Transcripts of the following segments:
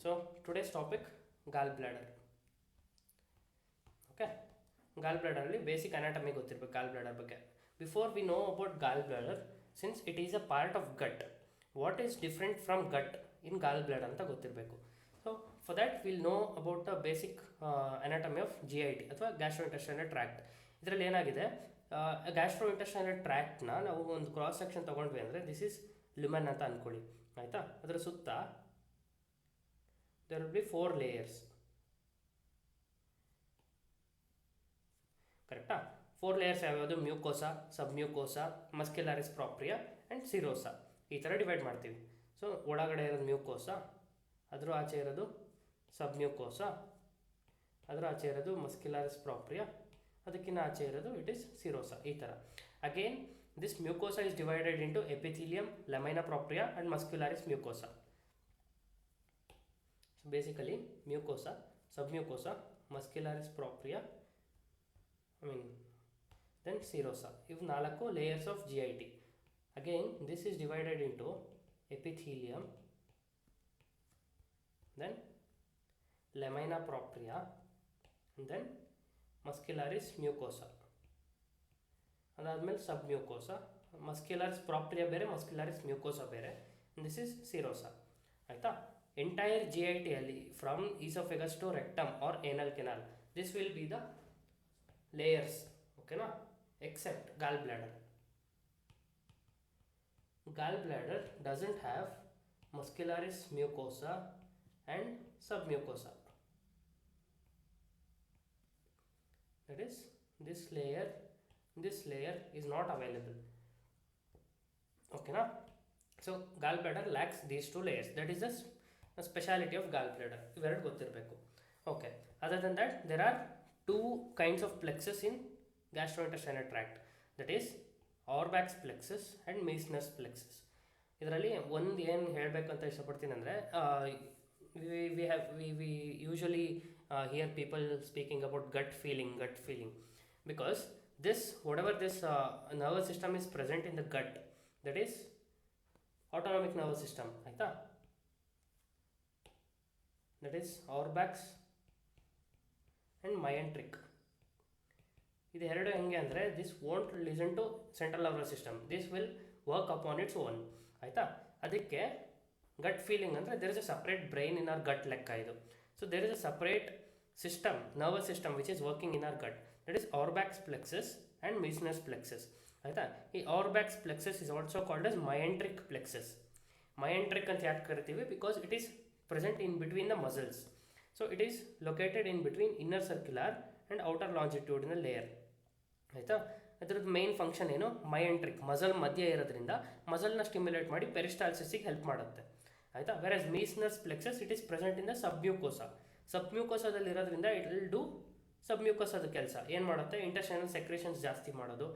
So today's topic, gallbladder. Okay, gallbladder ಅಲ್ಲಿ basic anatomy ಗೊತ್ತಿರಬೇಕು gallbladder ಬಗ್ಗೆ. Before we know about gallbladder, since it is a part of gut, what is different from gut in gallbladder ಅಂತ ಗೊತ್ತಿರಬೇಕು. So for that we'll know about the basic anatomy of GIT ಅಥವಾ gastrointestinal tract. ಇದರಲ್ಲಿ ಏನಾಗಿದೆ, gastrointestinal ಟ್ರ್ಯಾಕ್ಟ್ನ ನಾವು ಒಂದು cross section ತೊಗೊಂಡ್ವಿ ಅಂದರೆ this is ಲ್ಯುಮನ್ ಅಂತ ಅಂದ್ಕೊಳ್ಳಿ, ಆಯಿತಾ. ಅದರ ಸುತ್ತ there will be 4 layers, ಕರೆಕ್ಟಾ. 4 ಲೇಯರ್ಸ್ ಯಾವ್ಯಾವುದು? ಮ್ಯೂಕೋಸಾ, ಸಬ್ ಮ್ಯೂಕೋಸಾ, ಮಸ್ಕ್ಯುಲಾರಿಸ್ ಪ್ರಾಪ್ರಿಯಾ ಆ್ಯಂಡ್ ಸಿರೋಸಾ, ಈ ಥರ ಡಿವೈಡ್ ಮಾಡ್ತೀವಿ. ಸೊ ಒಳಗಡೆ ಇರೋದು ಮ್ಯೂಕೋಸಾ, ಅದರ ಆಚೆ ಇರೋದು ಸಬ್ ಮ್ಯೂಕೋಸಾ, ಅದರ ಆಚೆ ಇರೋದು ಮಸ್ಕ್ಯುಲಾರಿಸ್ ಪ್ರಾಪ್ರಿಯಾ, ಅದಕ್ಕಿಂತ ಆಚೆ ಇರೋದು ಇಟ್ ಈಸ್ ಸಿರೋಸಾ, ಈ ಥರ. Again this mucosa is divided into epithelium, lamina propria and muscularis mucosa. So basically mucosa, submucosa, muscularis propria, then serosa. If ನಾಲ್ಕು layers of GIT. Again this is divided into epithelium, then lamina propria, and then muscularis mucosa. ಅದಾದಮೇಲೆ ಸಬ್ ಮ್ಯೂಕೋಸಾ, ಮಸ್ಕ್ಯುಲಾರಿಸ್ ಪ್ರಾಪ್ರಿಯಾ ಬೇರೆ, ಮಸ್ಕ್ಯುಲಾರಿಸ್ ಮ್ಯೂಕೋಸಾ ಬೇರೆ, this is serosa, ಆಯಿತಾ. Entire GIT ಅಲ್ಲಿ from oesophagus to rectum are anal canal, this will be the layers, ಓಕೆನಾ, except gall bladder. Gall bladder doesn't have muscularis mucosa and sub mucosa. That is this layer is not available, ಓಕೆನಾ. So gallbladder lacks these 2 layers. That is the speciality of gallbladder. ಇವೆರಡು ಗೊತ್ತಿರಬೇಕು. Okay, other than that there are 2 kinds of plexus in gastrointestinal tract, that is Auerbach's plexus and Meissner's plexus. ಇದರಲ್ಲಿ ಒಂದು ಏನು ಹೇಳಬೇಕು ಅಂತ ಇಷ್ಟಪಡ್ತೀನಿ ಅಂದರೆ, we usually hear people speaking about gut feeling, because whatever this nervous system is present in the gut, that is autonomic nervous system, ಆಯಿತಾ. that is Auerbach's and myenteric. ಇದು ಎರಡು ಹೆಂಗೆ ಅಂದರೆ, this won't listen to central nervous system, this will work upon its own, ಆಯಿತಾ. ಅದಕ್ಕೆ gut feeling ಅಂದರೆ there is a separate brain in our gut ಲೆಕ್ಕ ಇದು. So there is a separate system, nervous system which is working in our gut, that is Auerbach's plexus and Meissner's plexus, ಆಯಿತಾ. ಈ Auerbach's plexus is also called as myenteric plexus. myenteric ಅಂತ ಯಾಕೆ ಕರಿತೀವಿ? Because it is present in between the muscles. So it is located in between inner circular and outer longitudinal layer, ಆಯಿತಾ. ಅದ್ರದ್ದು main function ಏನು? ಮಯೆಂಟ್ರಿಕ್, muscle ಮಧ್ಯ ಇರೋದ್ರಿಂದ ಮಸಲ್ನ stimulate ಮಾಡಿ ಪೆರಿಸ್ಟಾಲ್ಸಿಸ್ಗೆ help ಮಾಡುತ್ತೆ, ಆಯಿತಾ. Versus Meissner's plexus it is present in the submucosa. ಸಬ್ಮ್ಯೂಕೋಸಾದಲ್ಲಿ ಇರೋದ್ರಿಂದ ಇಟ್ ವಿಲ್ ಡೂ ಸಬ್ಮ್ಯೂಕೋಸಾದ ಕೆಲಸ ಏನು ಮಾಡುತ್ತೆ? ಇಂಟೆಸ್ಟೈನಲ್ ಸೆಕ್ರೇಷನ್ಸ್ ಜಾಸ್ತಿ ಮಾಡೋದು,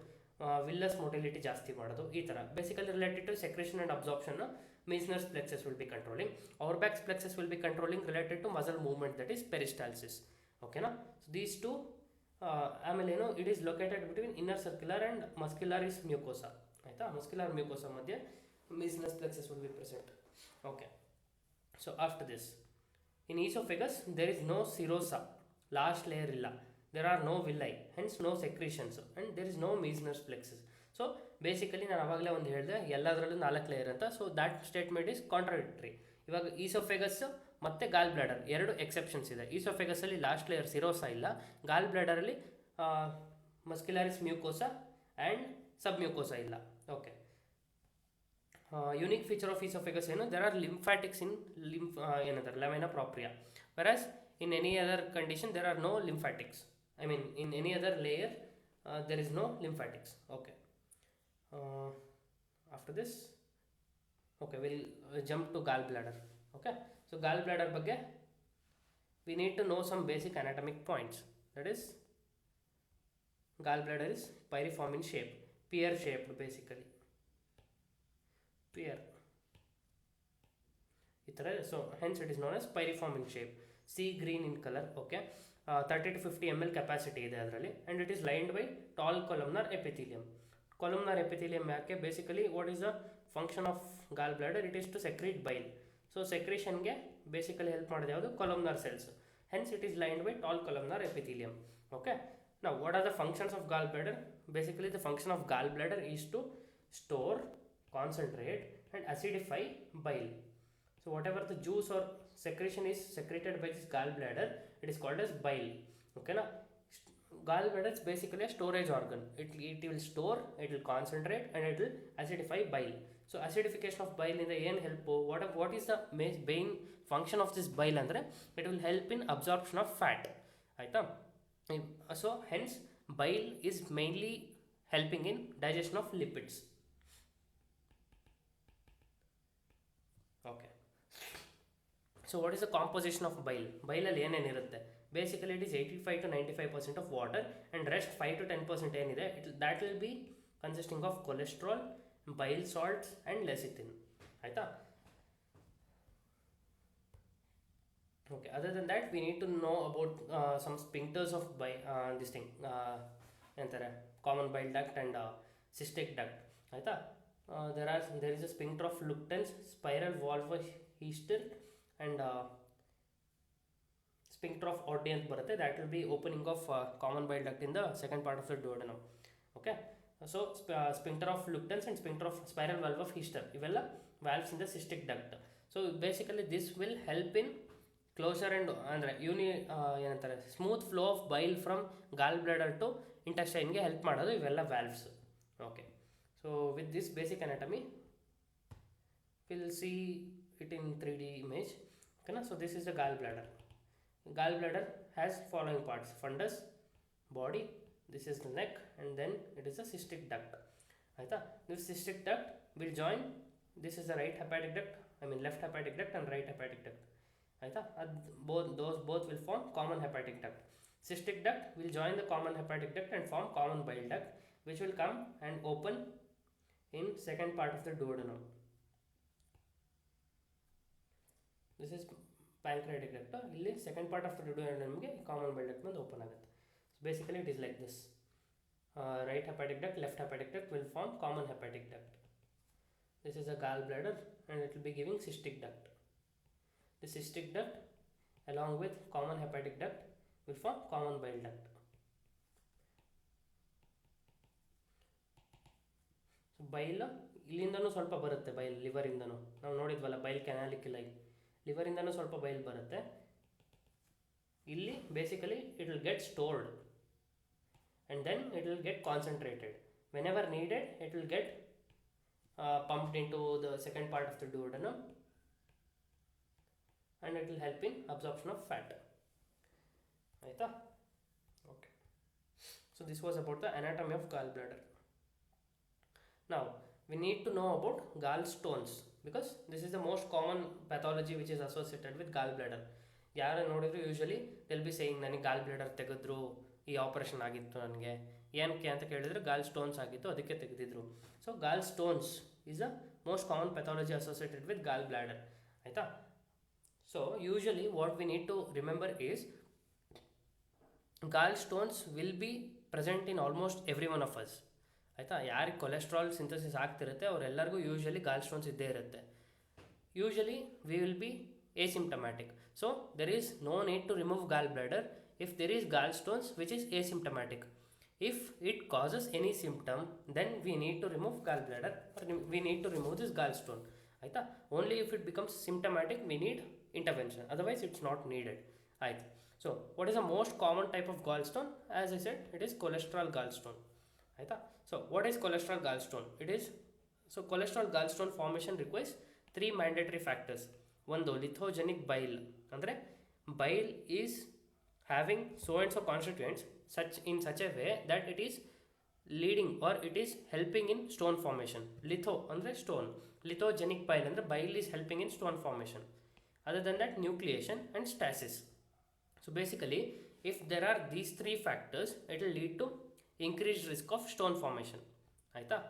ವಿಲ್ಲಸ್ ಮೊಟಿಲಿಟಿ ಜಾಸ್ತಿ ಮಾಡೋದು, ಈ ಥರ basically related to secretion and absorption. Meissner's plexus will be controlling. Auerbach's plexus will be controlling related to muscle movement, that is peristalsis, ಓಕೆನಾ. ಸೊ ದೀಸ್ ಟು ಆಮೇಲೆ ಏನು, it is located between inner circular and muscularis mucosa, ಆಯಿತಾ. Muscular mucosa ಮಧ್ಯೆ Meissner's plexus will be present, okay. So after this in oesophagus there is no serosa, last layer ಇಲ್ಲ, there are no villi, hence no secretions, and there is no Meissner's plexus. So basically ನಾನು ಆವಾಗಲೇ ಒಂದು ಹೇಳಿದೆ ಎಲ್ಲದರಲ್ಲೂ 4 layer ಅಂತ. So that statement is contradictory. ಇವಾಗ oesophagus ಮತ್ತು ಗಾಲ್ bladder ಎರಡು ಎಕ್ಸೆಪ್ಷನ್ಸ್ ಇದೆ. ಈಸೋಫೆಗಸಲ್ಲಿ ಲಾಸ್ಟ್ ಲೇಯರ್ ಸಿರೋಸಾ ಇಲ್ಲ, ಗಾಲ್ ಬ್ಲ್ಯಾಡರಲ್ಲಿ ಮಸ್ಕ್ಯುಲಾರಿಸ್ ಮ್ಯೂಕೋಸಾ ಆ್ಯಂಡ್ ಸಬ್ ಮ್ಯೂಕೋಸಾ ಇಲ್ಲ, okay. Unique feature of oesophagus ಏನು? ದೇರ್ ಆರ್ ಲಿಂಫ್ಯಾಟಿಕ್ಸ್ ಇನ್ ಏನಂತಾರೆ lamina ಪ್ರಾಪ್ರಿಯಾ, ವೆರಾಸ್ in any other condition there are no lymphatics. I mean in any other layer there is no lymphatics, okay. After this, okay, we'll jump to gallbladder, okay. So gallbladder ಬಗ್ಗೆ we need to know some basic anatomic points. That is gallbladder is pyriform in shape, pear shaped, basically pear ಈ ಥರ. So hence it is known as pyriform in shape, sea green in color, okay. 30 to 50 ml capacity ಇದೆ ಅದರಲ್ಲಿ, and it is lined by tall columnar epithelium. Columnar epithelium ಯಾಕೆ? Basically what is the function of gall bladder? It is to secrete bile. So ಸೆಕ್ರೇಷನ್ಗೆ basically help ಮಾಡೋದು ಯಾವುದು columnar cells. Hence it is lined with tall columnar epithelium. Okay. Now what are the functions of gallbladder? Basically the function of gallbladder is to store, concentrate and acidify bile. So whatever the juice or secretion is secreted by this gallbladder, it is called as bile. Okay na? Gallbladder is basically a storage organ. It will store, it will concentrate and it will acidify bile. So acidification of bile in the ಏನು help, what is the main function of this bile ಅಂದರೆ it will help in absorption of fat. ಆಯ್ತಾ? So hence bile is mainly helping in digestion of lipids. Okay. So what is the composition of bile? Bile ಅಲ್ಲಿ ಏನೇನು ಇರುತ್ತೆ? Basically it is 85 to 95% of water and rest 5 to 10% ಏನಿದೆ that will be consisting of cholesterol, bile salts and lecithin. ಆಯ್ತಾ? Okay, other than that we need to know about some sphincters of this thing ಎಂತಾರೆ common bile duct and cystic duct. ಆಯ್ತಾ? there is a sphincter of Lupton's, spiral valve Heister and sphincter of Oddi ಅಂತ ಬರುತ್ತೆ. that will be opening of common bile duct in the second part of the duodenum. Okay, so sphincter of Lupton's and sphincter of spiral valve of Heister ಇವೆಲ್ಲ valves in the cystic duct. So basically this will help in closure and ಅಂದರೆ ಏನಂತಾರೆ smooth flow of bile from gall bladder to ಇಂಟೆಸ್ಟೈನ್ಗೆ help ಮಾಡೋದು ಇವೆಲ್ಲ valves. Okay, so with this basic anatomy will see it in 3D image. ಓಕೆನಾ? So this is the gall bladder. Gall bladder has following parts: fundus, body, this is the neck and then it is the cystic duct. ಆಯಿತಾ? This cystic duct will join, this is the right hepatic duct, left hepatic duct and right hepatic duct. ಆಯಿತಾ? both will form common hepatic duct. Cystic duct will join the common hepatic duct and form common bile duct, which will come and open in second part of the duodenum. This is pancreatic duct. ಇಲ್ಲಿ second part of the duodenum ಗೆ common bile duct ಬಂದು open ಆಗುತ್ತೆ. So basically it is like this. Right hepatic duct, left hepatic duct will form common hepatic duct. This is a gallbladder and it will be giving cystic duct. The cystic duct along with common hepatic duct will form common bile duct. So bile ಇಲ್ಲಿಂದನೂ ಸ್ವಲ್ಪ ಬರುತ್ತೆ, ಬೈಲ್ ಲಿವರಿಂದನೂ ನಾವು ನೋಡಿದ್ವಲ್ಲ, ಬೈಲ್ ಕ್ಯಾನಾಲಿಕ್ಯುಲೈ ಲಿವರಿಂದನೂ ಸ್ವಲ್ಪ ಬೈಲ್ ಬರುತ್ತೆ. ಇಲ್ಲಿ basically it will get stored and then it will get concentrated. Whenever needed it will get pumped into the second part of the duodenum and it will help in absorption of fat. Aita? Okay. So this was about the anatomy of gallbladder. Now we need to know about gallstones because this is the most common pathology which is associated with gallbladder. ಯಾರು ನೋಡಿದ್ರು usually they'll be saying ನನಗೆ gallbladder ತೆಗೆದ್ರು, ಈ operation ಆಗಿತ್ತು ನನಗೆ, ಏನಕ್ಕೆ ಅಂತ ಕೇಳಿದರೆ ಗಾಲ್ stones ಆಗಿತ್ತು ಅದಕ್ಕೆ ತೆಗೆದಿದ್ರು. So gall stones is a most common pathology associated with gall bladder. ಆಯಿತಾ? So usually what we need to remember is gall stones will be present in almost every one of us. ಆಯಿತಾ? ಯಾರಿಗೆ cholesterol synthesis ಆಗ್ತಿರುತ್ತೆ ಅವರೆಲ್ಲರಿಗೂ usually ಗಾಲ್ stones ಇದ್ದೇ ಇರುತ್ತೆ. Usually we will be asymptomatic. So there is no need to remove gallbladder if there is gallstones which is asymptomatic. If it causes any symptom then we need to remove gallbladder or we need to remove this gallstone. Aita? Only if it becomes symptomatic we need intervention, otherwise it's not needed. Aita? So what is the most common type of gallstone? As I said, it is cholesterol gallstone. Aita? So what is cholesterol gallstone? It is, so cholesterol gallstone formation requires 3 mandatory factors. ಒಂದು lithogenic bile, ಅಂದರೆ bile is having so and so constituents in such a way that it is leading or it is helping in stone formation. Litho ಅಂದರೆ stone, lithogenic bile ಅಂದರೆ bile is helping in stone formation. Other than that, nucleation and stasis. So basically if there are these 3 factors it will lead to increased risk of stone formation. ಆಯಿತಾ?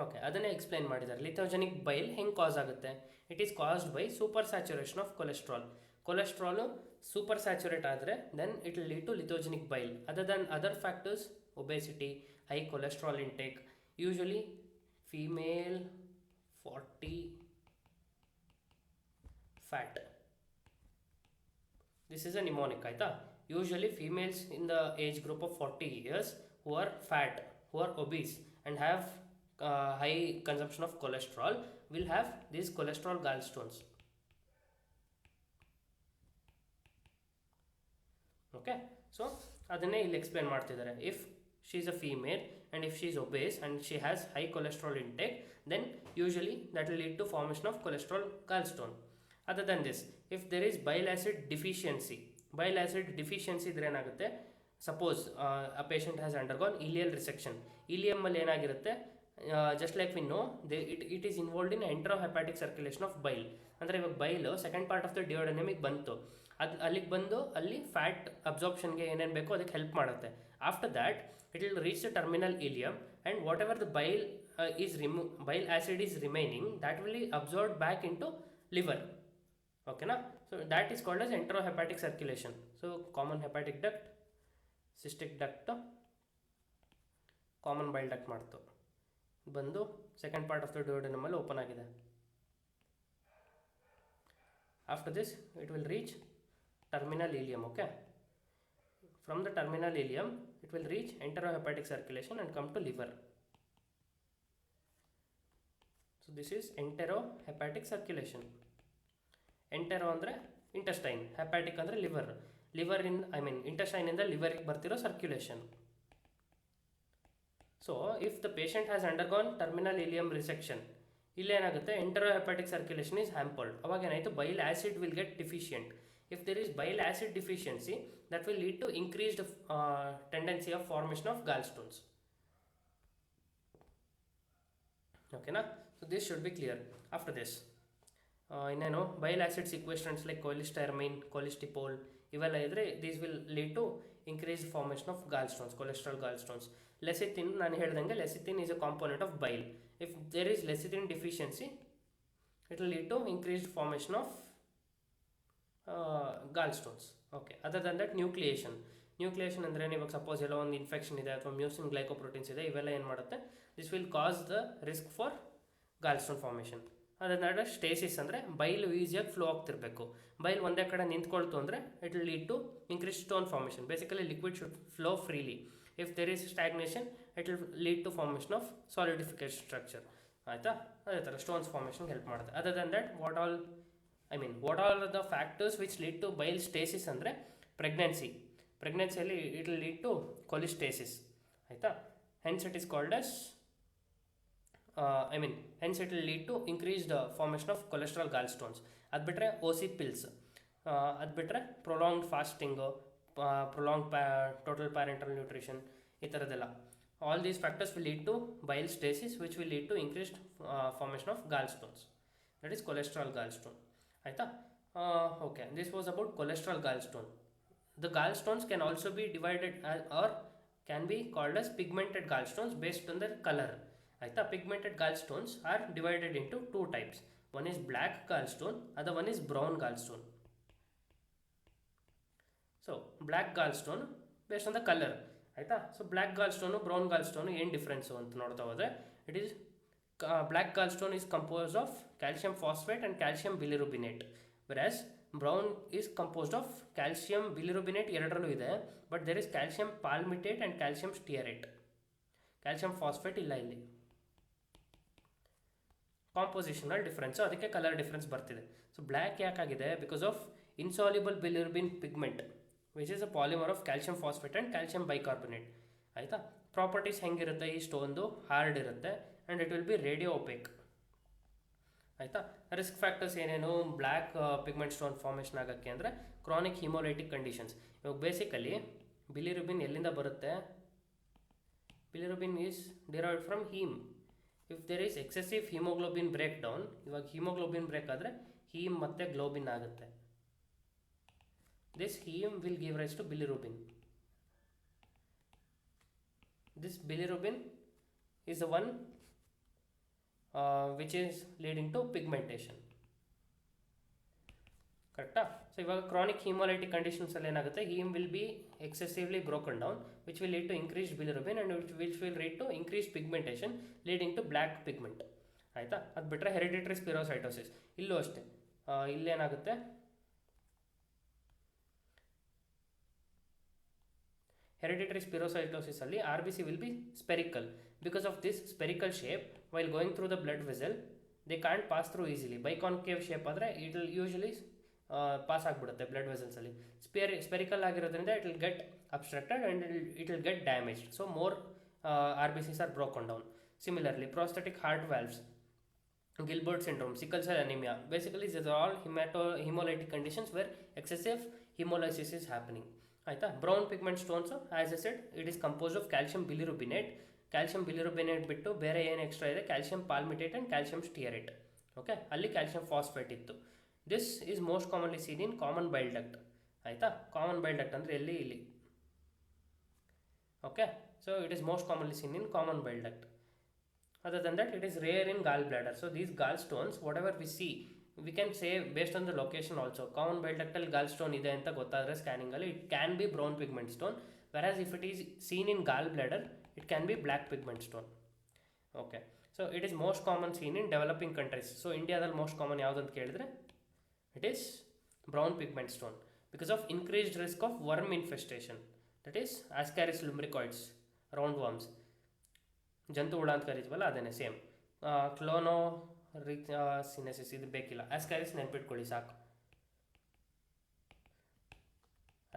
Okay, ಅದನ್ನೇ explain ಮಾಡಿದ್ದಾರೆ. Lithogenic bile ಹೆಂಗೆ cause ಆಗುತ್ತೆ? It is caused by super saturation of cholesterol. Cholesterol super saturate ಆದರೆ then it will lead to lithogenic bile. Other than other factors, obesity, high cholesterol intake, usually female 40 fat. This is a mnemonic ಆಯ್ತಾ. Usually females in the age group of 40 years who are fat, who are obese and have high consumption of cholesterol will have these cholesterol gallstones. Okay, so ಅದನ್ನೇ ಇಲ್ಲಿ explain ಮಾಡ್ತಿದ್ದಾರೆ. If she is a female and if she is obese and she has high cholesterol intake, then usually that will lead to formation of cholesterol gallstone. Other than this, if there is bile acid deficiency ಇದ್ರೆ ಏನಾಗುತ್ತೆ, suppose a patient has undergone ileal resection, ಇಲಿಯಮ್ ಅಲ್ಲಿ ಏನಾಗಿರುತ್ತೆ, just like we know it is involved in enterohepatic circulation of bile. ಅಂದರೆ ಇವಾಗ ಬೈಲು second part of the ಡಿಯೋಡೆನಮಿಗೆ ಬಂತು, ಅದು ಅಲ್ಲಿಗೆ ಬಂದು ಅಲ್ಲಿ ಫ್ಯಾಟ್ ಅಬ್ಸಾರ್ಪ್ಷನ್ಗೆ ಏನೇನು ಬೇಕೋ ಅದಕ್ಕೆ ಹೆಲ್ಪ್ ಮಾಡುತ್ತೆ. After that it will reach the terminal ileum and whatever the bile bile acid is remaining, that will be absorbed back into liver. Okay na, so that is called as enterohepatic circulation. So common hepatic duct, cystic duct, common bile duct ಮಾಡ್ತು ಬಂದು second part of the ಡಿಯೋಡೆನಮ್ ಅಲ್ಲಿ open ಆಗಿದೆ. After this it will reach terminal ileum. Okay, from the terminal ileum it will reach enterohepatic circulation and come to liver. So this is enterohepatic circulation. Entero ಅಂದರೆ intestine, hepatic ಅಂದರೆ liver in intestine ಇಂದ liver ಗೆ ಬರ್ತಿರೋ circulation. So if the patient has undergone terminal ileum resection, ಇಲ್ಲಿ ಏನಾಗುತ್ತೆ, enterohepatic circulation is hampered. ಅವಾಗ ಏನಾಯಿತು, bile acid will get deficient. If there is bile acid deficiency, that will lead to increased tendency of formation of gallstones. Okay na, so this should be clear. After this ಇನ್ನೇನು bile acid sequestrants like cholestyramine, cholecystipol ಇವೆಲ್ಲ ಇದ್ರೆ these will lead to increased formation of gallstones, cholesterol gallstones. Lecithin, ನಾನು ಹೇಳ್ದಂಗೆ lecithin is a component of bile. If there is lecithin deficiency, it will lead to increased formation of gallstones. Okay, other than that nucleation ಅಂದರೆ ಇವಾಗ suppose ಎಲ್ಲೋ ಒಂದು infection ಇದೆ ಅಥವಾ ಮ್ಯೂಸಿನ್ ಗ್ಲೈಕೋಪ್ರೋಟೀನ್ಸ್ ಇದೆ, ಇವೆಲ್ಲ ಏನು ಮಾಡುತ್ತೆ, this will cause the risk for gallstone formation. ಅದನ್ನ ಸ್ಟೇಸಿಸ್ ಅಂದರೆ ಬೈಲ್ ಈಸಿಯಾಗಿ ಫ್ಲೋ ಆಗ್ತಿರಬೇಕು. ಬೈಲ್ ಒಂದೇ ಕಡೆ ನಿಂತ್ಕೊಳ್ತು ಅಂದರೆ it will lead to increase stone formation. Basically liquid should flow freely. If there is stagnation it will lead to formation of solidification structure. ಆಯಿತಾ, ಅದೇ ಥರ ಸ್ಟೋನ್ಸ್ ಫಾರ್ಮೇಷನ್ಗೆ ಹೆಲ್ಪ್ ಮಾಡುತ್ತೆ. Other than that what all the factors which lead to bile stasis ಅಂದರೆ ಪ್ರೆಗ್ನೆನ್ಸಿಯಲ್ಲಿ it will lead to cholestasis. ಆಯಿತಾ, hence it is called as hence it will lead to increased formation of cholesterol gallstones. ಅದು ಬಿಟ್ಟರೆ OC pills, ಅದು ಬಿಟ್ಟರೆ prolonged fasting, prolong total parenteral nutrition, ಈ ಥರದ್ದೆಲ್ಲ all these factors will lead to bile stasis which will lead to increased formation of gallstones, that is cholesterol gallstone. ಆಯಿತಾ, okay, this was about cholesterol gallstone. The gallstones can also be divided or can be called as pigmented gallstones based on their color. ಆಯಿತಾ, pigmented gallstones are divided into two types. One is black gallstone, other one is brown gallstone. So black gallstone based on the colour. ಆಯಿತಾ, so black gallstone brown gallstone ಏನು difference ಅಂತ ನೋಡ್ತಾ ಹೋದರೆ, it is black gallstone is composed of calcium phosphate and calcium bilirubinate, versus brown is composed of calcium bilirubinate ಎರಡರಲ್ಲೂ ಇದೆ, but there is calcium palmitate and calcium stearate. Calcium phosphate ಇಲ್ಲ ಇಲ್ಲಿ. Compositional difference, ಅದಕ್ಕೆ colour difference ಬರ್ತಿದೆ. So black ಯಾಕಾಗಿದೆ, because of insoluble bilirubin pigment which is a polymer of calcium phosphate and calcium bicarbonate. ಆಯಿತಾ, properties ಹೆಂಗಿರುತ್ತೆ, ಈ ಸ್ಟೋನ್ದು hard ಇರುತ್ತೆ and it will be radio opaque. ಆಯಿತಾ, ರಿಸ್ಕ್ ಫ್ಯಾಕ್ಟರ್ಸ್ ಏನೇನು ಬ್ಲ್ಯಾಕ್ ಪಿಗ್ಮೆಂಟ್ ಸ್ಟೋನ್ ಫಾರ್ಮೇಷನ್ ಆಗೋಕ್ಕೆ ಅಂದರೆ ಕ್ರಾನಿಕ್ ಹಿಮೋಲೈಟಿಕ್ ಕಂಡೀಷನ್ಸ್. ಇವಾಗ ಬೇಸಿಕಲಿ ಬಿಲಿರುಬಿನ್ ಎಲ್ಲಿಂದ ಬರುತ್ತೆ, bilirubin is derived from haem. If there is excessive haemoglobin break down, ಇವಾಗ ಹಿಮೋಗ್ಲೋಬಿನ್ ಬ್ರೇಕ್ ಆದರೆ haem ಮತ್ತು ಗ್ಲೋಬಿನ್ ಆಗುತ್ತೆ. This haem will give rise to bilirubin. This bilirubin is the one which is leading to pigmentation. ಕರೆಕ್ಟಾ? So ಇವಾಗ chronic haemolytic ಕಂಡೀಷನ್ಸಲ್ಲಿ ಏನಾಗುತ್ತೆ, haem will be excessively broken down which will lead to increased bilirubin and which will lead to increased pigmentation leading to black pigment. ಆಯಿತಾ, ಅದು ಬಿಟ್ಟರೆ hereditary spherocytosis, ಇಲ್ಲೂ ಅಷ್ಟೇ ಇಲ್ಲೇನಾಗುತ್ತೆ, hereditary spherocytosis ಅಲ್ಲಿ RBC will be spherical. Because of this spherical shape, while going through the blood vessel, they can't pass through easily. Biconcave shape ಆದರೆ it will usually pass ಆಗಿಬಿಡುತ್ತೆ blood vessels ಅಲ್ಲಿ. Spherical ಆಗಿರೋದ್ರಿಂದ it will get obstructed and it will get damaged. So more RBCs are broken down. Similarly, prosthetic heart valves, Gilbert syndrome, sickle cell anemia. Basically, these are all hemolytic conditions where excessive hemolysis is happening. ಆಯಿತಾ. Brown pigment stones as I said it is compose of calcium bilirubinate. Calcium bilirubinate ಬಿಟ್ಟು ಬೇರೆ ಏನು extra ಇದೆ, calcium palmitate and calcium stearate. Okay, ಅಲ್ಲಿ calcium phosphate ಇತ್ತು. This is most commonly seen in common bile duct. ಆಯಿತಾ. Common bile duct ಅಂದರೆ ಇಲ್ಲಿ. Okay, so it is most commonly seen in common bile duct. Other than that, it is rare in gallbladder. So these gallstones, whatever we see, we can say based on the location also. Common bile ductal gallstone ide anta gottadre scanning alli it can be brown pigment stone, whereas if it is seen in gallbladder, it can be black pigment stone. Okay, so it is most common seen in developing countries. So India dalli most common yavadu anta kelidre, it is brown pigment stone because of increased risk of worm infestation, that is Ascaris lumbricoids, roundworms. ಜಂತು ಹುಳ ಅಂತ ಕರಿತೀವಲ್ಲ ಅದೇನೆ same. ಕ್ಲೋನೋ ಸಿನೆಸಿಸ್ ಇದು ಬೇಕಿಲ್ಲ. Ascaris ನೆನ್ಪಿಟ್ಕೊಳ್ಳಿ ಸಾಕು.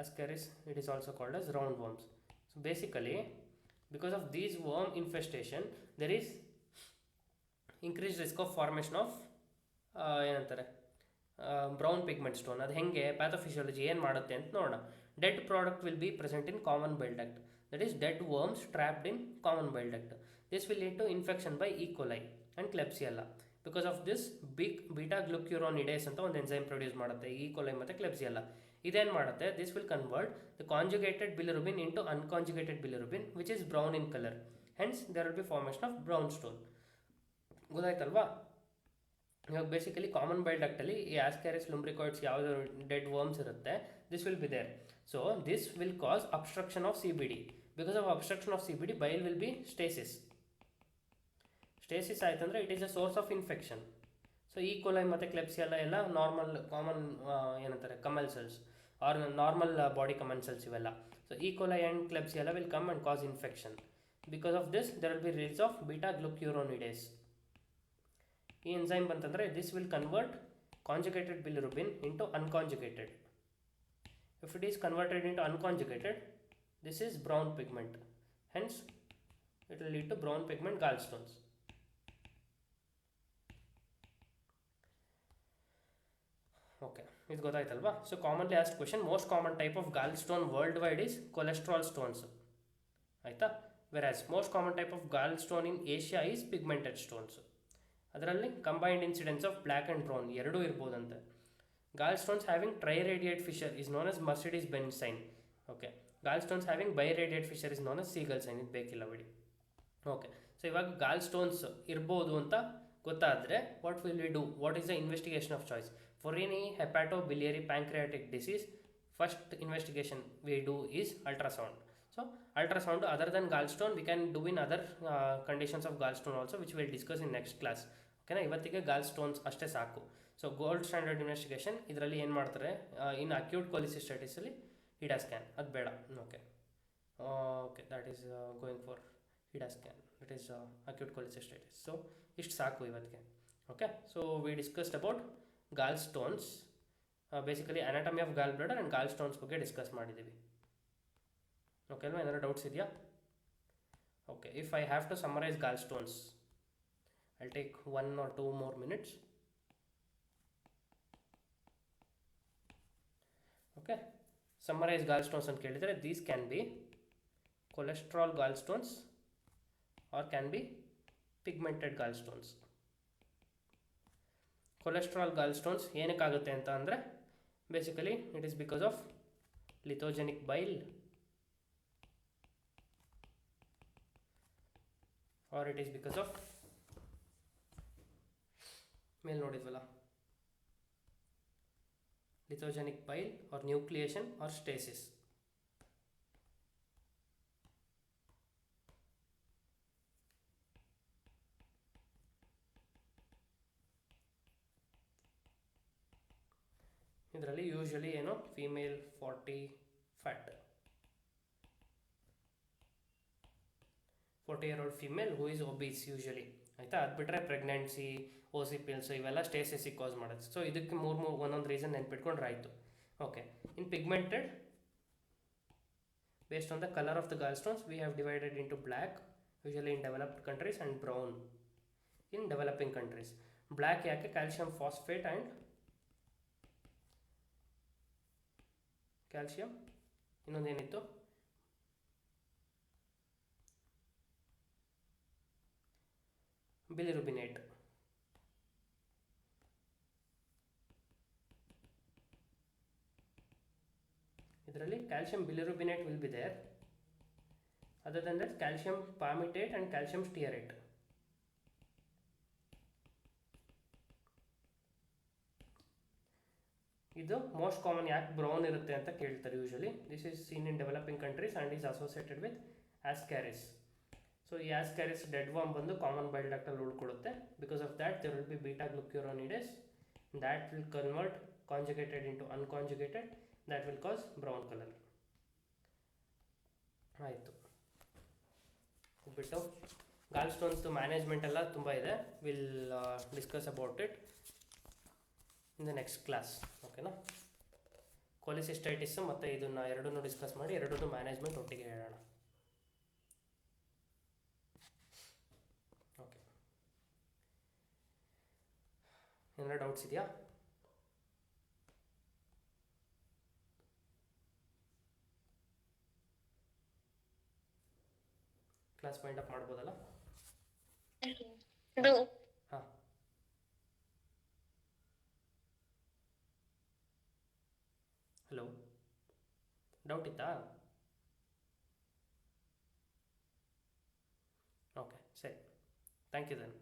Ascaris it is also called as round worms. So basically because of these worm infestation there is increase risk of formation of ಏನಂತಾರೆ ಬ್ರೌನ್ ಪಿಗ್ಮೆಂಟ್ ಸ್ಟೋನ್. ಅದು ಹೆಂಗೆ ಪ್ಯಾಥೋಫಿಸಿಯಾಲಜಿ ಏನು ಮಾಡುತ್ತೆ ಅಂತ ನೋಡೋಣ. Dead product will be present in common bile duct, that is dead worms trapped in common bile duct. This will lead to infection by E. coli and Klebsiella. Because of this, big beta glucuronidase ಅಂತ ಒಂದು enzyme produce ಮಾಡುತ್ತೆ E. coli ಮತ್ತು Klebsiella. ಇದೇನು ಮಾಡುತ್ತೆ, this will convert the conjugated bilirubin into unconjugated bilirubin which is brown in color. Hence there will be formation of brown stone. ಗೊತ್ತಾಯ್ತಲ್ವಾ. ಇವಾಗ basically common bile ಡಕ್ಟಲ್ಲಿ ಈ Ascaris lumbricoides ಯಾವುದು dead worms ಇರುತ್ತೆ, this will be there. So this will cause obstruction of CBD. Because of obstruction of CBD, bile will be stasis. Stasis ಆಯ್ತಂದ್ರೆ it is a source of infection. So E. coli ಮತ್ತು Klebsiella ಎಲ್ಲ normal common ಏನಂತಾರೆ ಕಮೆನ್ಸಲ್ಸ್ R normal body ಕಮೆನ್ಸಲ್ಸ್ ಇವೆಲ್ಲ. So E. coli and Klebsiella will come and cause infection. Because of this, there will be release of beta glucuronidase. ಈ enzyme ಬಂತಂದರೆ this will convert conjugated bilirubin into unconjugated. If it is converted into unconjugated, this is brown pigment. Hence, it will lead to brown pigment gallstones. Okay, ಇದು ಗೊತ್ತಾಯ್ತಲ್ವಾ. So commonly asked question, most common type of gallstone world wide is cholesterol stones. ಆಯಿತಾ. Versus most common type of gallstone in Asia is pigmented stones. ಅದರಲ್ಲಿ combined incidence of black and brown ಎರಡೂ ಇರ್ಬೋದಂತೆ. Gallstones having triradiate fissure is known as Mercedes-Benz sign. Okay, gallstones having biradiate fissure is known as Seagull sign. ಇದು ಬೇಕಿಲ್ಲ ಬಿಡಿ. Okay, so ಇವಾಗ gallstones ಇರ್ಬೋದು ಅಂತ ಗೊತ್ತಾದರೆ what will we do, what is the investigation of choice for any hepatobiliary pancreatic disease? First investigation we do is ultrasound. So ultrasound other then gallstone we can do in other conditions of gallstone also, which we will discuss in next class. ಓಕೆನಾ. ಇವತ್ತಿಗೆ gallstones ಅಷ್ಟೇ ಸಾಕು. So gold standard investigation ಇದರಲ್ಲಿ ಏನು ಮಾಡ್ತಾರೆ, ಇನ್ acute ಕೊಲಿಸಿಸ್ಟೈಟಿಸಲ್ಲಿ ಹಿಡಾ scan, ಅದು ಬೇಡ. Okay okay, that is going for HIDA scan, that is acute cholecystitis. So ಇಷ್ಟು ಸಾಕು ಇವತ್ತಿಗೆ. Okay, so we discussed about gallstones, basically anatomy of gall bladder and gallstones ಬಗ್ಗೆ discuss ಮಾಡಿದ್ದೀವಿ. ಓಕೆ ಅಲ್ವಾ, ಏನಾದ್ರು ಡೌಟ್ಸ್ ಇದೆಯಾ? Okay, if I have to summarise gallstones, I'll take 1 or 2 more minutes. Okay, summarize gallstones ಅಂತ ಕೇಳಿದರೆ these can be cholesterol gallstones or can be pigmented gallstones. Cholesterol gallstones ಏನಕ್ಕಾಗುತ್ತೆ ಅಂತ ಅಂದರೆ basically it is because of lithogenic bile or it is because of ಮೇಲೆ ನೋಡಿದ್ವಲ್ಲ lithogenic bile or nucleation or stasis. ಇದರಲ್ಲಿ usually ಏನು female 40 fat 40-year-old female who is obese usually, ಆಯಿತಾ. ಅದು ಬಿಟ್ಟರೆ pregnancy, ಓಸಿ pills ಇವೆಲ್ಲ ಸ್ಟೇಸಿಸಿಗೆ ಕಾಸ್ ಮಾಡುತ್ತೆ. ಸೊ ಇದಕ್ಕೆ ಮೂರು ಒಂದೊಂದು ರೀಸನ್ ನೆನ್ಪಿಟ್ಕೊಂಡ್ರೆ ಆಯಿತು. Okay. In pigmented, based on the color of the gallstones, we have divided into black, usually in developed countries, and brown in developing countries. Black ಯಾಕೆ ಕ್ಯಾಲ್ಶಿಯಂ ಫಾಸ್ಫೇಟ್ ಆ್ಯಂಡ್ ಕ್ಯಾಲ್ಶಿಯಂ ಇನ್ನೊಂದೇನಿತ್ತು bilirubinate. ಇದರಲ್ಲಿ calcium bilirubinate will be there. Other than that calcium palmitate and calcium stearate. ಇದು most common. ಯಾಕೆ brown ಇರುತ್ತೆ ಅಂತ ಕೇಳ್ತಾರೆ usually. This is seen in developing countries and is associated with ascaris. So ಈ ascaris dead worm ಬಂದು common bile ಡಕ್ಟಲ್ಲಿ ಉಳ್ಕೊಳ್ಳುತ್ತೆ. Because of that there will be beta glucuronidase that will convert conjugated into unconjugated, that will cause brown colour. ಆಯಿತು. ಬಿಟ್ಟು ಗಾಲ್ ಸ್ಟೋನ್ಸ್ದು management ಎಲ್ಲ ತುಂಬ ಇದೆ. Will discuss about it in the next class. ಓಕೆನಾ. ಕೊಲಿಸಿಸ್ಟೈಟಿಸ್ ಮತ್ತು ಇದನ್ನು ಎರಡನ್ನೂ ಡಿಸ್ಕಸ್ ಮಾಡಿ ಎರಡನ್ನೂ ಮ್ಯಾನೇಜ್ಮೆಂಟ್ ಒಟ್ಟಿಗೆ ಹೇಳೋಣ. ಓಕೆ. ಏನಾರ ಡೌಟ್ಸ್ ಇದೆಯಾ? ಕ್ಲಾಸ್ ವೈಂಡ್ ಅಪ್ ಮಾಡ್ಬೋದಲ್ಲ? ಹಾಂ. ಹಲೋ, ಡೌಟ್ ಇತ್ತಾ? ಓಕೆ, ಸರಿ. Thank you then.